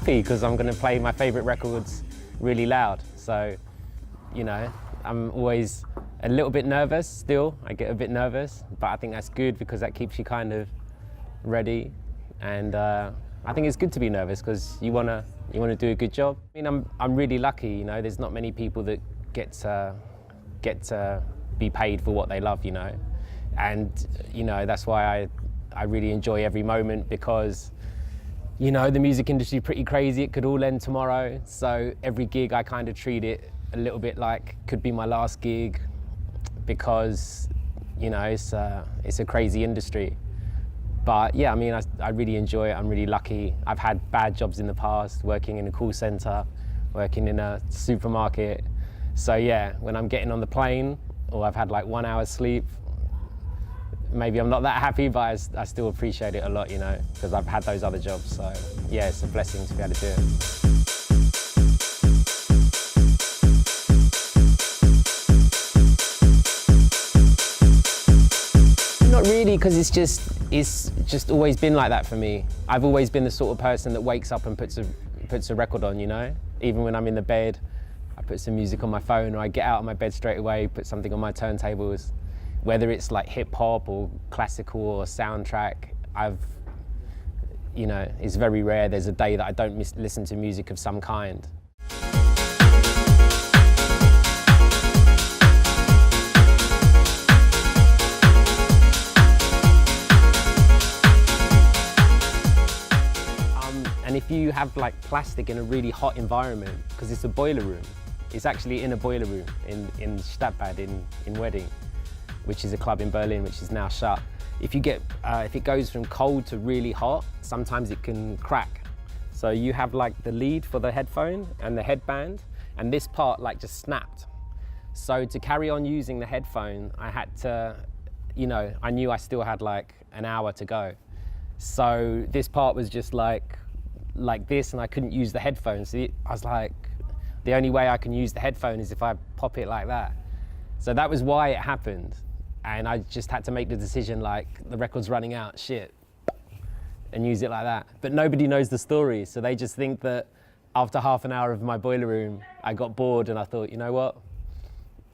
happy because I'm going to play my favourite records really loud. So, you know, I'm always a little bit nervous still. I get a bit nervous, but I think that's good because that keeps you kind of ready. And I think it's good to be nervous because you wanna do a good job. I mean, I'm really lucky. You know, there's not many people that get to be paid for what they love. You know, and you know that's why I really enjoy every moment because, you know, the music industry is pretty crazy. It could all end tomorrow. So every gig I kind of treat it a little bit like could be my last gig because, you know, it's a crazy industry. But yeah, I mean, I really enjoy it. I'm really lucky. I've had bad jobs in the past, working in a call center, working in a supermarket. So yeah, when I'm getting on the plane or I've had like 1 hour's sleep, maybe I'm not that happy, but I still appreciate it a lot, you know, because I've had those other jobs. So yeah, it's a blessing to be able to do it. Not really, because it's just always been like that for me. I've always been the sort of person that wakes up and puts a record on, you know? Even when I'm in the bed, I put some music on my phone, or I get out of my bed straight away, put something on my turntables. Whether it's like hip hop or classical or soundtrack, you know, it's very rare there's a day that I don't listen to music of some kind. And if you have like plastic in a really hot environment, because it's a boiler room, it's actually in a boiler room in Stadtbad in Wedding, which is a club in Berlin, which is now shut. If it goes from cold to really hot, sometimes it can crack. So you have like the lead for the headphone and the headband, and this part like just snapped. So to carry on using the headphone, I had to, you know, I knew I still had like an hour to go. So this part was just like this, and I couldn't use the headphones. So I was like, the only way I can use the headphone is if I pop it like that. So that was why it happened. And I just had to make the decision, like, the record's running out, shit, and use it like that. But nobody knows the story, so they just think that after half an hour of my boiler room, I got bored and I thought, you know what?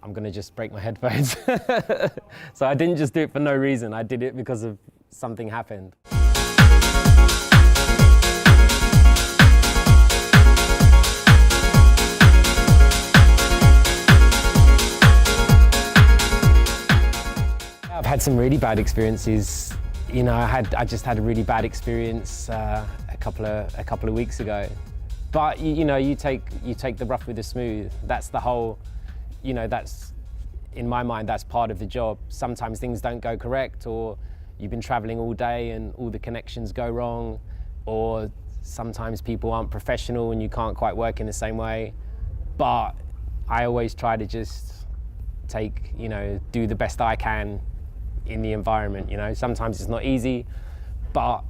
I'm gonna just break my headphones. So I didn't just do it for no reason. I did it because of something happened. I've had some really bad experiences. You know, I just had a really bad experience a couple of weeks ago. But you know, you take the rough with the smooth. That's the whole, you know, that's, in my mind, that's part of the job. Sometimes things don't go correct, or you've been traveling all day and all the connections go wrong, or sometimes people aren't professional and you can't quite work in the same way. But I always try to just do the best I can in the environment. You know, sometimes it's not easy, but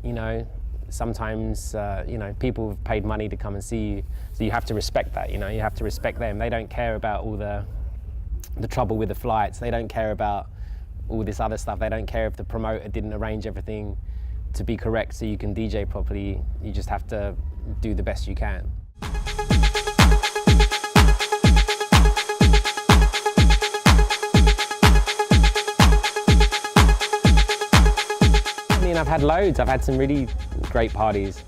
you know, sometimes you know, people have paid money to come and see you, so you have to respect that. You know, you have to respect them. They don't care about all the trouble with the flights. They don't care about all this other stuff. They don't care if the promoter didn't arrange everything to be correct so you can DJ properly. You just have to do the best you can. I've had loads. I've had some really great parties.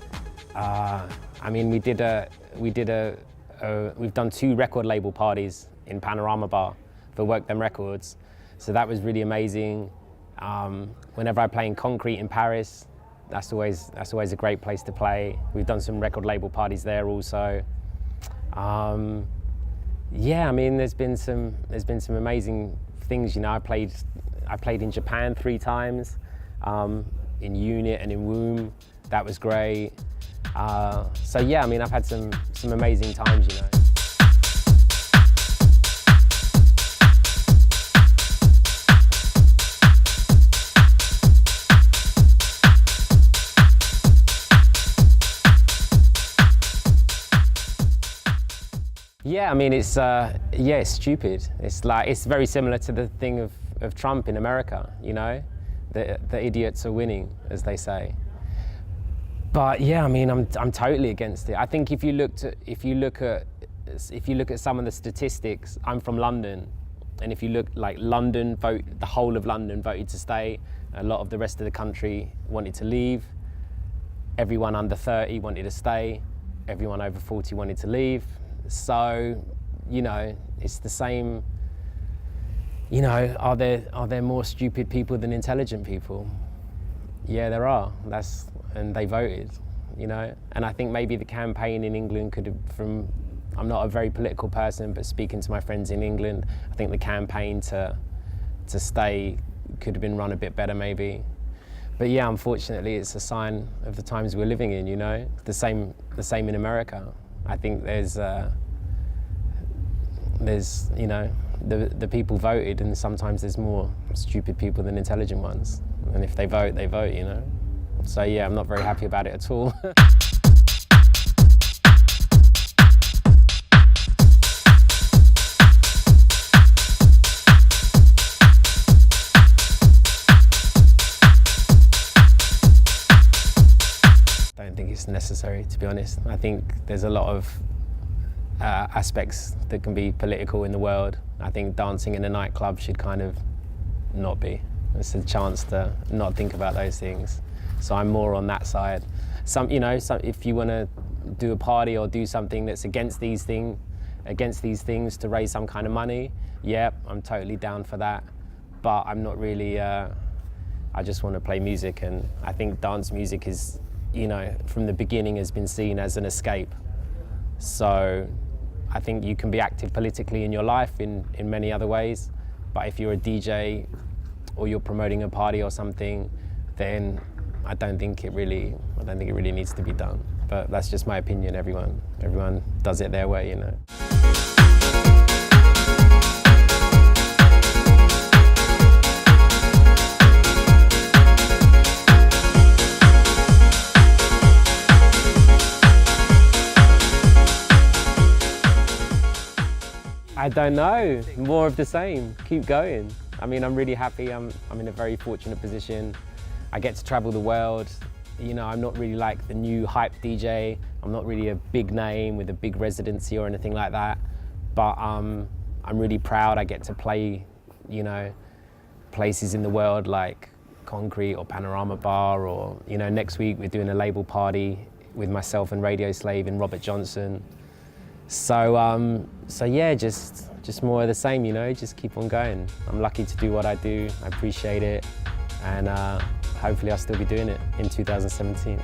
I mean, we've done 2 record label parties in Panorama Bar for Work Them Records, so that was really amazing. Whenever I play in Concrete in Paris, that's always a great place to play. We've done some record label parties there also. Yeah, I mean, there's been some amazing things. You know, I played in Japan 3 times. In Unit and in Womb, that was great. So yeah, I mean, I've had some amazing times, you know. Yeah, I mean, it's stupid. It's very similar to the thing of Trump in America, you know. The idiots are winning, as they say. But yeah, I mean, I'm totally against it. I think if you look at some of the statistics, I'm from London, and if you look like the whole of London voted to stay. A lot of the rest of the country wanted to leave. Everyone under 30 wanted to stay. Everyone over 40 wanted to leave. So, you know, it's the same. You know, are there more stupid people than intelligent people? Yeah, there are. And they voted, you know. And I think maybe the campaign in England could have, I'm not a very political person, but speaking to my friends in England, I think the campaign to stay could have been run a bit better maybe. But yeah, unfortunately, it's a sign of the times we're living in, you know. The same in America. I think there's you know, the people voted, and sometimes there's more stupid people than intelligent ones. And if they vote, you know. So yeah, I'm not very happy about it at all. I don't think it's necessary, to be honest. I think there's a lot of aspects that can be political in the world. I think dancing in a nightclub should kind of not be. It's a chance to not think about those things. So I'm more on that side. If you want to do a party or do something that's against these things to raise some kind of money, yeah, I'm totally down for that. But I'm not really. I just want to play music, and I think dance music is, you know, from the beginning has been seen as an escape. So I think you can be active politically in your life in many other ways, but if you're a DJ or you're promoting a party or something, then I don't think it really needs to be done. But that's just my opinion. Everyone does it their way, you know. I don't know, more of the same, keep going. I mean, I'm really happy, I'm in a very fortunate position. I get to travel the world. You know, I'm not really like the new hype DJ. I'm not really a big name with a big residency or anything like that. But I'm really proud I get to play, you know, places in the world like Concrete or Panorama Bar, or, you know, next week we're doing a label party with myself and Radio Slave and Robert Johnson. So yeah, just more of the same, you know, just keep on going. I'm lucky to do what I do, I appreciate it, and hopefully I'll still be doing it in 2017.